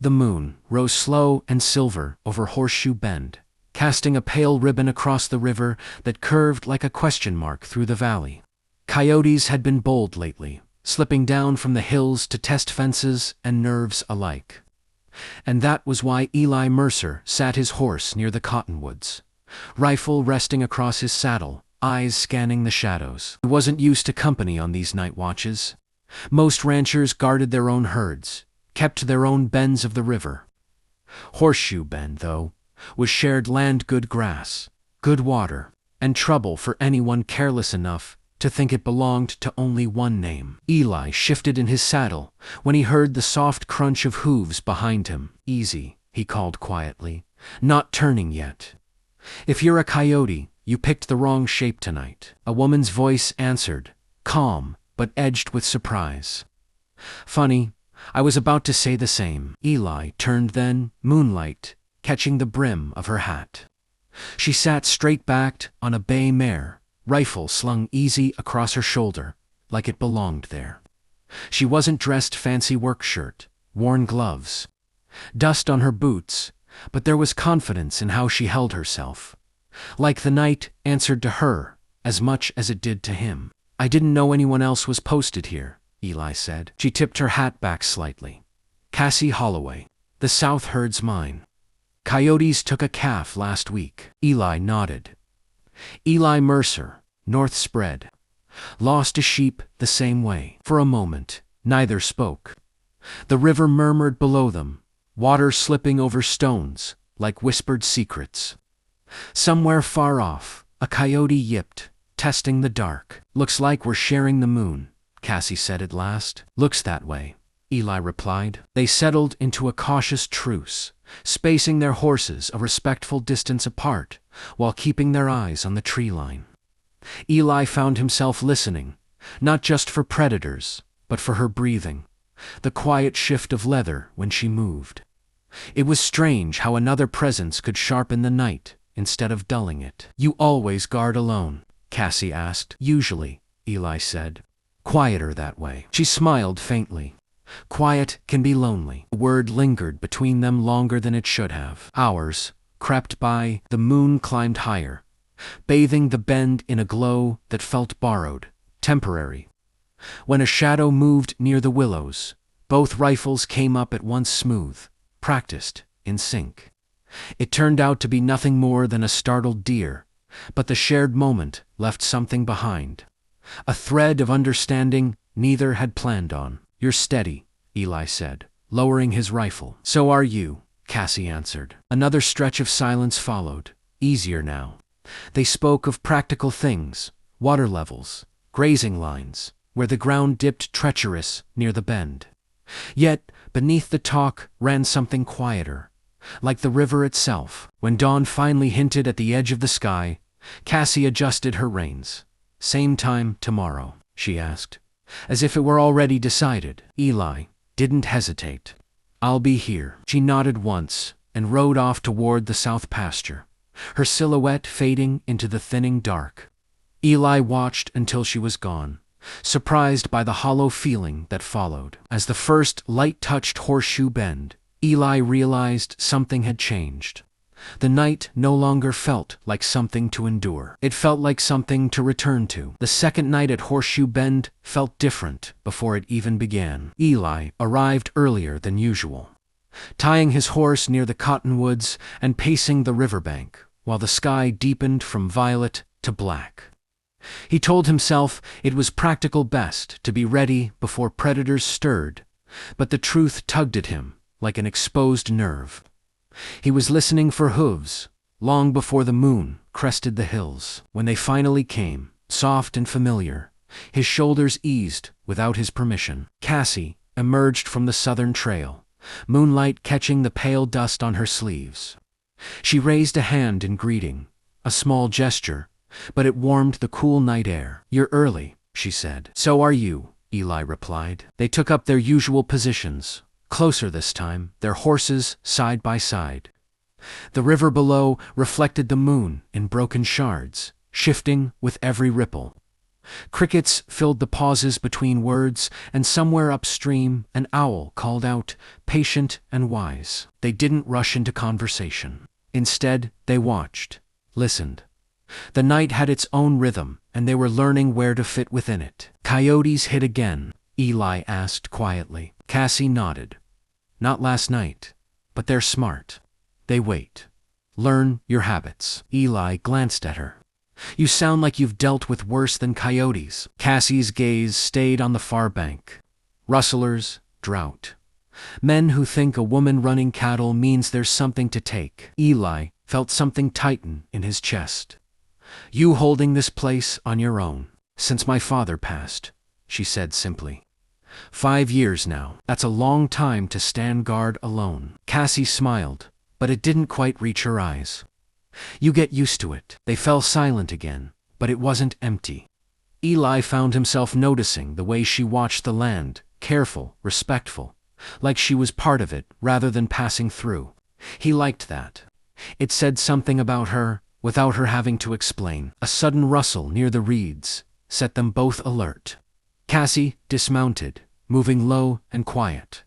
The moon rose slow and silver over Horseshoe Bend, casting a pale ribbon across the river that curved like a question mark through the valley. Coyotes had been bold lately, slipping down from the hills to test fences and nerves alike. And that was why Eli Mercer sat his horse near the cottonwoods, rifle resting across his saddle, eyes scanning the shadows. He wasn't used to company on these night watches. Most ranchers guarded their own herds, kept their own bends of the river. Horseshoe Bend, though, was shared land, good grass, good water, and trouble for anyone careless enough to think it belonged to only one name. Eli shifted in his saddle when he heard the soft crunch of hooves behind him. "Easy," he called quietly, "not turning yet. If you're a coyote, you picked the wrong shape tonight." A woman's voice answered, calm but edged with surprise. "Funny, I was about to say the same." Eli turned then, Moonlight catching the brim of her hat. She sat straight-backed on a bay mare, rifle slung easy across her shoulder, like it belonged there. She wasn't dressed fancy work shirt, worn gloves, dust on her boots, but there was confidence in how she held herself. Like the night answered to her as much as it did to him. "I didn't know anyone else was posted here," Eli said. She tipped her hat back slightly. "Cassie Holloway, the South herd's mine. Coyotes took a calf last week." Eli nodded. "Eli Mercer, North Spread. Lost a sheep the same way." For a moment, neither spoke. The river murmured below them, water slipping over stones like whispered secrets. Somewhere far off, a coyote yipped, testing the dark. "Looks like we're sharing the moon," Cassie said at last. "Looks that way," Eli replied. They settled into a cautious truce, spacing their horses a respectful distance apart while keeping their eyes on the tree line. Eli found himself listening, not just for predators, but for her breathing, the quiet shift of leather when she moved. It was strange how another presence could sharpen the night instead of dulling it. "You always guard alone?" Cassie asked. "Usually," Eli said. "Quieter that way." She smiled faintly. "Quiet can be lonely." The word lingered between them longer than it should have. Hours crept by, the moon climbed higher, bathing the bend in a glow that felt borrowed, temporary. When a shadow moved near the willows, both rifles came up at once, smooth, practiced, in sync. It turned out to be nothing more than a startled deer, but the shared moment left something behind. A thread of understanding neither had planned on. "You're steady," Eli said, lowering his rifle. "So are you," Cassie answered. Another stretch of silence followed, easier now. They spoke of practical things, water levels, grazing lines, where the ground dipped treacherous near the bend. Yet, beneath the talk ran something quieter, like the river itself. When dawn finally hinted at the edge of the sky, Cassie adjusted her reins. "Same time tomorrow?" she asked, as if it were already decided. Eli didn't hesitate. "I'll be here." She nodded once and rode off toward the south pasture, her silhouette fading into the thinning dark. Eli watched until she was gone, surprised by the hollow feeling that followed. As the first light touched Horseshoe Bend, Eli realized something had changed. The night no longer felt like something to endure. It felt like something to return to. The second night at Horseshoe Bend felt different before it even began. Eli arrived earlier than usual, tying his horse near the cottonwoods and pacing the riverbank, while the sky deepened from violet to black. He told himself it was practical best to be ready before predators stirred, but the truth tugged at him like an exposed nerve. He was listening for hooves, long before the moon crested the hills. When they finally came, soft and familiar, his shoulders eased without his permission. Cassie emerged from the southern trail, moonlight catching the pale dust on her sleeves. She raised a hand in greeting, a small gesture, but it warmed the cool night air. "You're early," she said. "So are you," Eli replied. They took up their usual positions, closer this time, their horses side by side. The river below reflected the moon in broken shards, shifting with every ripple. Crickets filled the pauses between words, and somewhere upstream an owl called out, patient and wise. They didn't rush into conversation. Instead, they watched, listened. The night had its own rhythm, and they were learning where to fit within it. "Coyotes hit again?" Eli asked quietly. Cassie nodded. "Not last night. But they're smart. They wait. Learn your habits." Eli glanced at her. "You sound like you've dealt with worse than coyotes." Cassie's gaze stayed on the far bank. Rustlers, drought. Men who think a woman running cattle means there's something to take. Eli felt something tighten in his chest. "You holding this place on your own. Since my father passed," she said simply. 5 years now. That's a long time to stand guard alone." Cassie smiled, but it didn't quite reach her eyes. "You get used to it." They fell silent again, but it wasn't empty. Eli found himself noticing the way she watched the land, careful, respectful, like she was part of it rather than passing through. He liked that. It said something about her, without her having to explain. A sudden rustle near the reeds set them both alert. Cassie dismounted, moving low and quiet.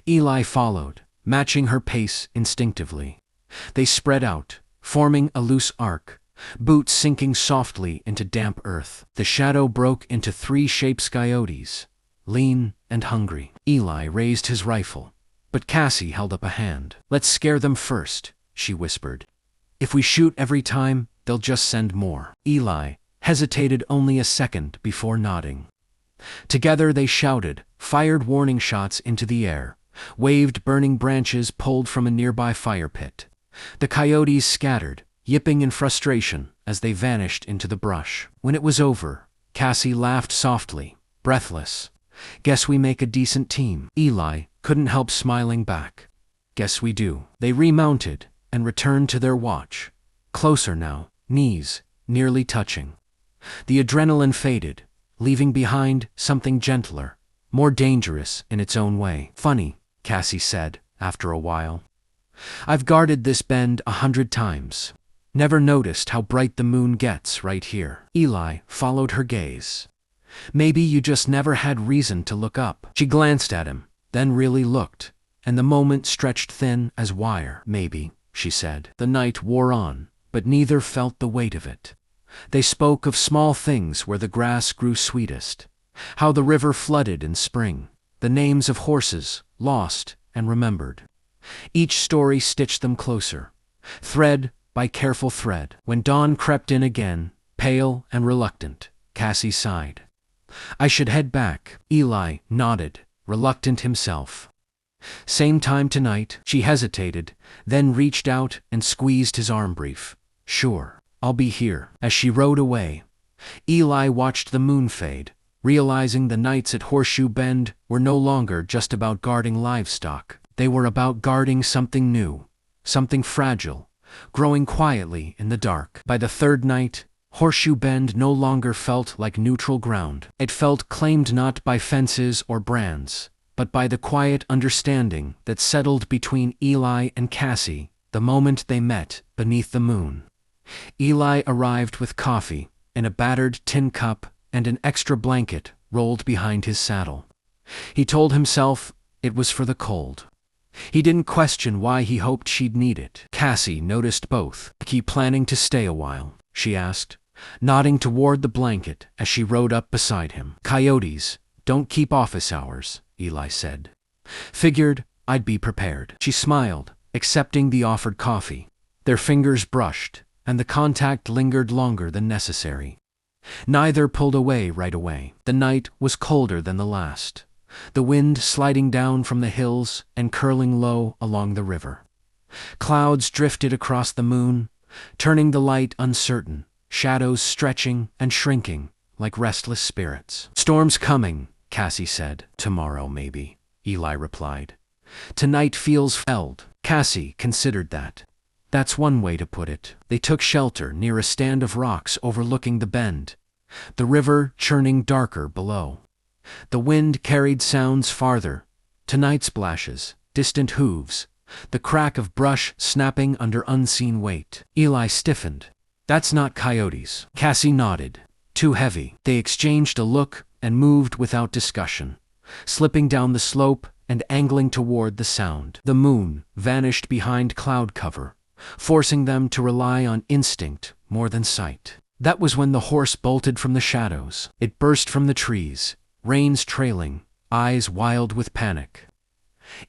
Eli followed, matching her pace instinctively. They spread out, forming a loose arc, boots sinking softly into damp earth. The shadow broke into 3 shapes: coyotes, lean and hungry. Eli raised his rifle, but Cassie held up a hand. "Let's scare them first," she whispered. "If we shoot every time, they'll just send more." Eli hesitated only a second before nodding. Together they shouted, fired warning shots into the air, waved burning branches pulled from a nearby fire pit. The coyotes scattered, yipping in frustration as they vanished into the brush. When it was over, Cassie laughed softly, breathless. "Guess we make a decent team." Eli couldn't help smiling back. "Guess we do." They remounted and returned to their watch. Closer now, knees nearly touching. The adrenaline faded, leaving behind something gentler, more dangerous in its own way. "Funny," Cassie said, after a while. "I've guarded this bend 100 times. Never noticed how bright the moon gets right here." Eli followed her gaze. "Maybe you just never had reason to look up." She glanced at him, then really looked, and the moment stretched thin as wire. "Maybe," she said. The night wore on, but neither felt the weight of it. They spoke of small things where the grass grew sweetest, how the river flooded in spring, the names of horses lost and remembered. Each story stitched them closer, thread by careful thread. When dawn crept in again, pale and reluctant, Cassie sighed. "I should head back." Eli nodded, reluctant himself. "Same time tonight." She hesitated, then reached out and squeezed his arm brief. "Sure, I'll be here." As she rode away, Eli watched the moon fade, realizing the nights at Horseshoe Bend were no longer just about guarding livestock. They were about guarding something new, something fragile, growing quietly in the dark. By the 3rd night, Horseshoe Bend no longer felt like neutral ground. It felt claimed not by fences or brands, but by the quiet understanding that settled between Eli and Cassie the moment they met beneath the moon. Eli arrived with coffee in a battered tin cup and an extra blanket rolled behind his saddle. He told himself it was for the cold. He didn't question why he hoped she'd need it. Cassie noticed both. "Keep planning to stay a while?" she asked, nodding toward the blanket as she rode up beside him. "Coyotes don't keep office hours," Eli said. "Figured I'd be prepared." She smiled, accepting the offered coffee. Their fingers brushed, and the contact lingered longer than necessary. Neither pulled away right away. The night was colder than the last, the wind sliding down from the hills and curling low along the river. Clouds drifted across the moon, turning the light uncertain, shadows stretching and shrinking like restless spirits. "Storm's coming," Cassie said. "Tomorrow, maybe," Eli replied. "Tonight feels felled." Cassie considered that. That's one way to put it. They took shelter near a stand of rocks overlooking the bend, the river churning darker below. The wind carried sounds farther, to night splashes, distant hooves, the crack of brush snapping under unseen weight. Eli stiffened. "That's not coyotes." Cassie nodded. Too heavy. They exchanged a look and moved without discussion, slipping down the slope and angling toward the sound. The moon vanished behind cloud cover, forcing them to rely on instinct more than sight. That was when the horse bolted from the shadows. It burst from the trees, reins trailing, eyes wild with panic.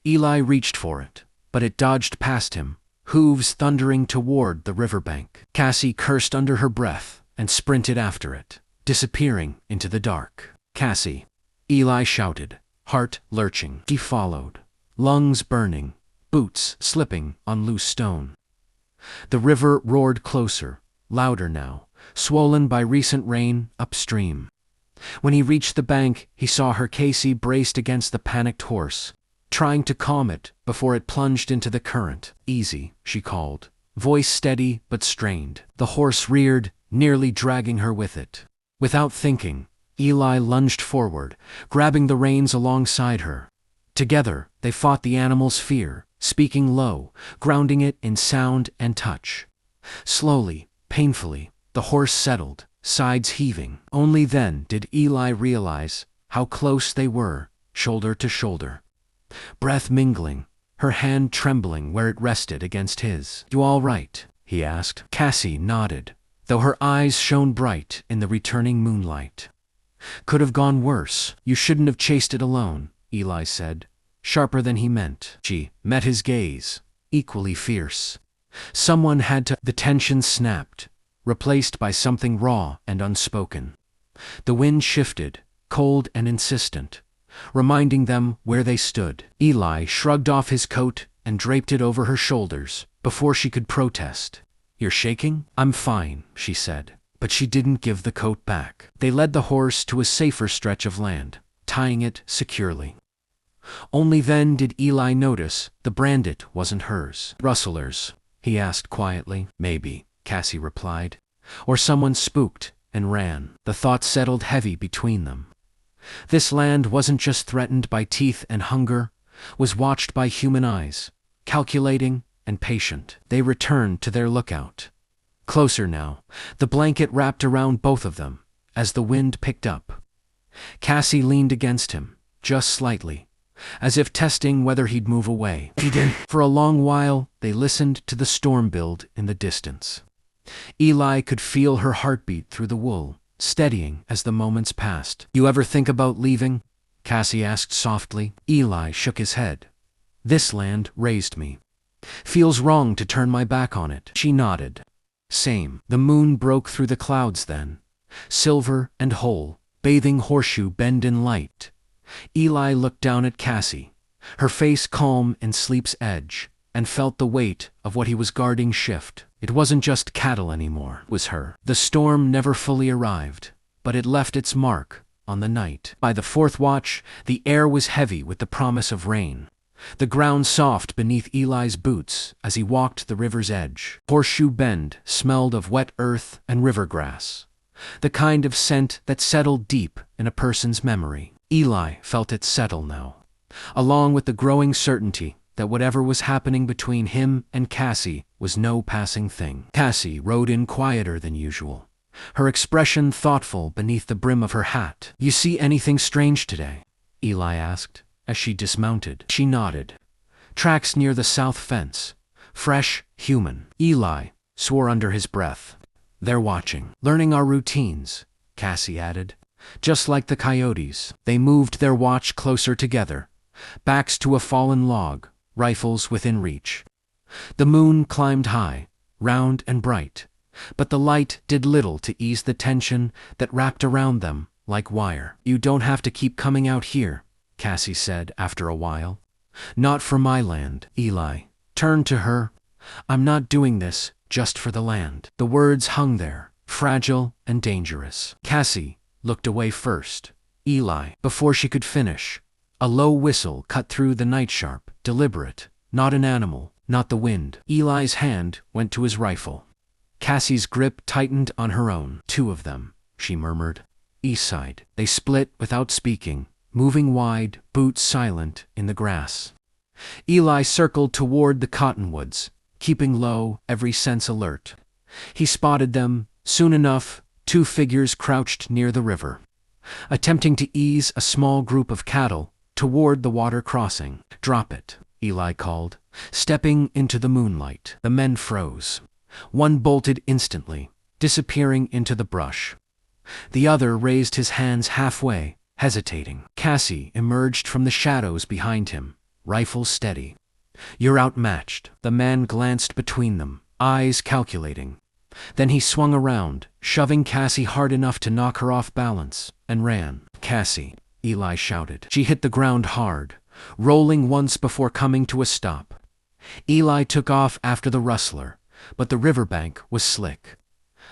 Eli reached for it, but it dodged past him, hooves thundering toward the riverbank. Cassie cursed under her breath and sprinted after it, disappearing into the dark. "Cassie!" Eli shouted, heart lurching. She followed, lungs burning, boots slipping on loose stone. The river roared closer, louder now, swollen by recent rain upstream. When he reached the bank, he saw her Cassie braced against the panicked horse, trying to calm it before it plunged into the current. "Easy," she called, voice steady but strained. The horse reared, nearly dragging her with it. Without thinking, Eli lunged forward, grabbing the reins alongside her. Together, they fought the animal's fear, speaking low, grounding it in sound and touch. Slowly, painfully, the horse settled, sides heaving. Only then did Eli realize how close they were, shoulder to shoulder. Breath mingling, her hand trembling where it rested against his. "You all right?" he asked. Cassie nodded, though her eyes shone bright in the returning moonlight. "Could have gone worse. You shouldn't have chased it alone," Eli said, sharper than he meant. She met his gaze, equally fierce. Someone had to. The tension snapped, replaced by something raw and unspoken. The wind shifted, cold and insistent, reminding them where they stood. Eli shrugged off his coat and draped it over her shoulders before she could protest. "You're shaking?" "I'm fine," she said, but she didn't give the coat back. They led the horse to a safer stretch of land, tying it securely. Only then did Eli notice the brandit wasn't hers. "Rustlers?" he asked quietly. "Maybe," Cassie replied. Or someone spooked and ran. The thought settled heavy between them. This land wasn't just threatened by teeth and hunger, was watched by human eyes, calculating and patient. They returned to their lookout. Closer now, the blanket wrapped around both of them, as the wind picked up. Cassie leaned against him, just slightly, as if testing whether he'd move away. He didn't. For a long while, they listened to the storm build in the distance. Eli could feel her heartbeat through the wool, steadying as the moments passed. "You ever think about leaving?" Cassie asked softly. Eli shook his head. "This land raised me. Feels wrong to turn my back on it." She nodded. "Same." The moon broke through the clouds then, silver and whole, bathing Horseshoe Bend in light. Eli looked down at Cassie, her face calm in sleep's edge, and felt the weight of what he was guarding shift. It wasn't just cattle anymore, it was her. The storm never fully arrived, but it left its mark on the night. By the fourth watch, the air was heavy with the promise of rain. The ground soft beneath Eli's boots as he walked the river's edge. Horseshoe Bend smelled of wet earth and river grass, the kind of scent that settled deep in a person's memory. Eli felt it settle now, along with the growing certainty that whatever was happening between him and Cassie was no passing thing. Cassie rode in quieter than usual, her expression thoughtful beneath the brim of her hat. "You see anything strange today?" Eli asked, as she dismounted. She nodded. "Tracks near the south fence. Fresh, human." Eli swore under his breath. "They're watching. Learning our routines," Cassie added. "Just like the coyotes." They moved their watch closer together, backs to a fallen log, rifles within reach. The moon climbed high, round and bright, but the light did little to ease the tension that wrapped around them like wire. "You don't have to keep coming out here," Cassie said after a while. "Not for my land." Eli turned to her. "I'm not doing this just for the land." The words hung there, fragile and dangerous. Cassie looked away first. Eli, before she could finish, a low whistle cut through the night sharp, deliberate, not an animal, not the wind. Eli's hand went to his rifle. Cassie's grip tightened on her own. "Two of them," she murmured. "East side." They split without speaking, moving wide, boots silent in the grass. Eli circled toward the cottonwoods, keeping low, every sense alert. He spotted them, soon enough, Two figures crouched near the river, attempting to ease a small group of cattle toward the water crossing. "Drop it," Eli called, stepping into the moonlight. The men froze. One bolted instantly, disappearing into the brush. The other raised his hands halfway, hesitating. Cassie emerged from the shadows behind him, rifle steady. "You're outmatched." The man glanced between them, eyes calculating. Then he swung around, shoving Cassie hard enough to knock her off balance, and ran. "Cassie," Eli shouted. She hit the ground hard, rolling once before coming to a stop. Eli took off after the rustler, but the riverbank was slick.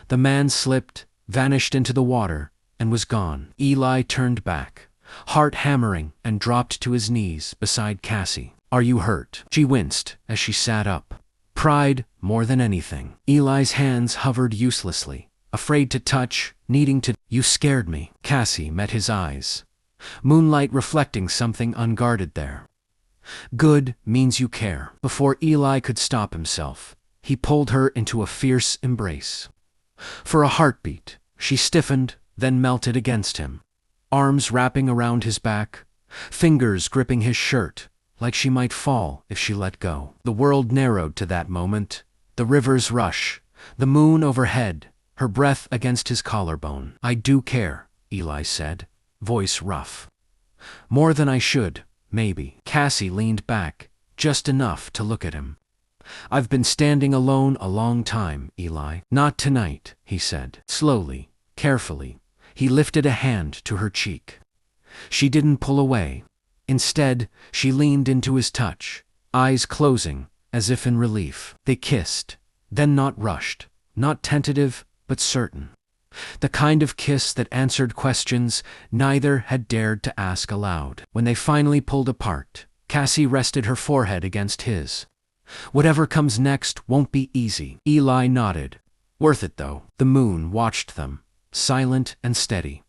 The man slipped, vanished into the water, and was gone. Eli turned back, heart hammering, and dropped to his knees beside Cassie. "Are you hurt?" She winced as she sat up. Pride more than anything. Eli's hands hovered uselessly, afraid to touch, needing to. "You scared me." Cassie met his eyes, moonlight reflecting something unguarded there. "Good means you care." Before Eli could stop himself, he pulled her into a fierce embrace. For a heartbeat, she stiffened, then melted against him, arms wrapping around his back, fingers gripping his shirt, like she might fall if she let go. The world narrowed to that moment, the river's rush, the moon overhead, her breath against his collarbone. "I do care," Eli said, voice rough. "More than I should, maybe." Cassie leaned back, just enough to look at him. "I've been standing alone a long time, Eli." "Not tonight," he said. Slowly, carefully, he lifted a hand to her cheek. She didn't pull away. Instead, she leaned into his touch, eyes closing, as if in relief. They kissed, then not rushed, not tentative, but certain. The kind of kiss that answered questions neither had dared to ask aloud. When they finally pulled apart, Cassie rested her forehead against his. "Whatever comes next won't be easy." Eli nodded. "Worth it, though." The moon watched them, silent and steady,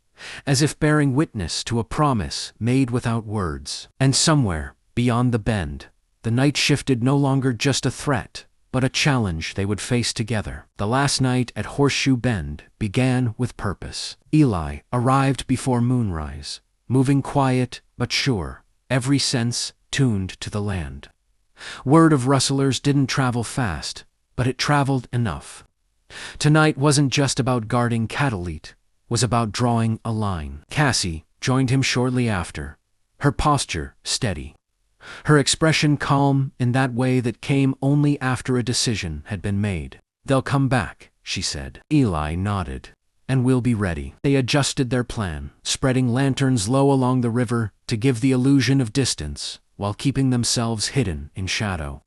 as if bearing witness to a promise made without words. And somewhere, beyond the bend, the night shifted, no longer just a threat, but a challenge they would face together. The last night at Horseshoe Bend began with purpose. Eli arrived before moonrise, moving quiet but sure, every sense tuned to the land. Word of rustlers didn't travel fast, but it traveled enough. Tonight wasn't just about guarding cattle, it was about drawing a line. Cassie joined him shortly after, her posture steady, her expression calm in that way that came only after a decision had been made. "They'll come back," she said. Eli nodded. "And we'll be ready." They adjusted their plan, spreading lanterns low along the river to give the illusion of distance, while keeping themselves hidden in shadow.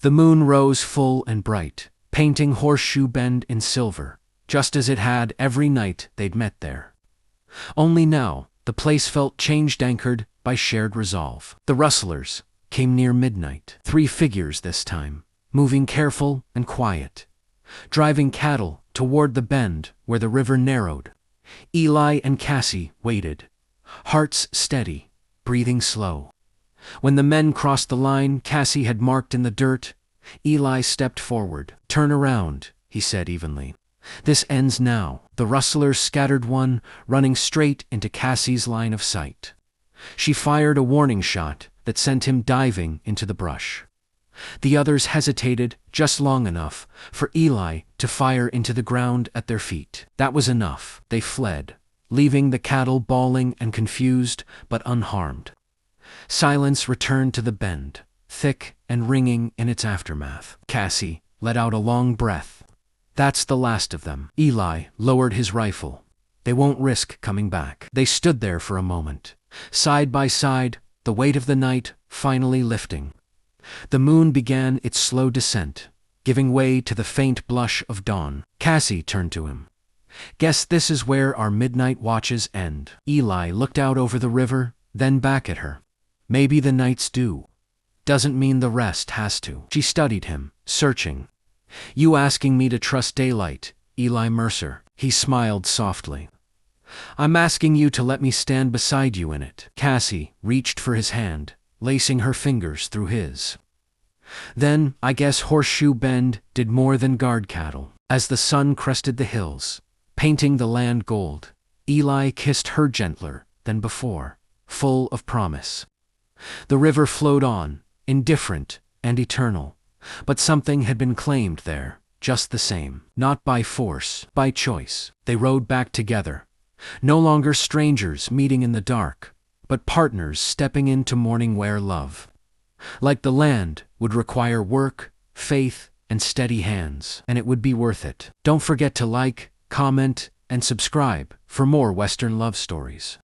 The moon rose full and bright, painting Horseshoe Bend in silver, just as it had every night they'd met there. Only now, the place felt changed, anchored by shared resolve. The rustlers came near midnight, 3 figures this time, moving careful and quiet, driving cattle toward the bend where the river narrowed. Eli and Cassie waited, hearts steady, breathing slow. When the men crossed the line Cassie had marked in the dirt, Eli stepped forward. "Turn around," he said evenly. "This ends now." The rustlers scattered, one running straight into Cassie's line of sight. She fired a warning shot that sent him diving into the brush. The others hesitated just long enough for Eli to fire into the ground at their feet. That was enough. They fled, leaving the cattle bawling and confused but unharmed. Silence returned to the bend, thick and ringing in its aftermath. Cassie let out a long breath. "That's the last of them." Eli lowered his rifle. "They won't risk coming back." They stood there for a moment, side by side, the weight of the night finally lifting. The moon began its slow descent, giving way to the faint blush of dawn. Cassie turned to him. "Guess this is where our midnight watches end." Eli looked out over the river, then back at her. "Maybe the nights do. Doesn't mean the rest has to." She studied him, searching. "You asking me to trust daylight, Eli Mercer?" He smiled softly. "I'm asking you to let me stand beside you in it." Cassie reached for his hand, lacing her fingers through his. "Then, I guess Horseshoe Bend did more than guard cattle." As the sun crested the hills, painting the land gold. Eli kissed her gentler than before, full of promise. The river flowed on, indifferent and eternal, but something had been claimed there, just the same. Not by force, by choice. They rowed back together, no longer strangers meeting in the dark, but partners stepping into morning wear love. Like the land would require work, faith, and steady hands, and it would be worth it. Don't forget to like, comment, and subscribe for more Western love stories.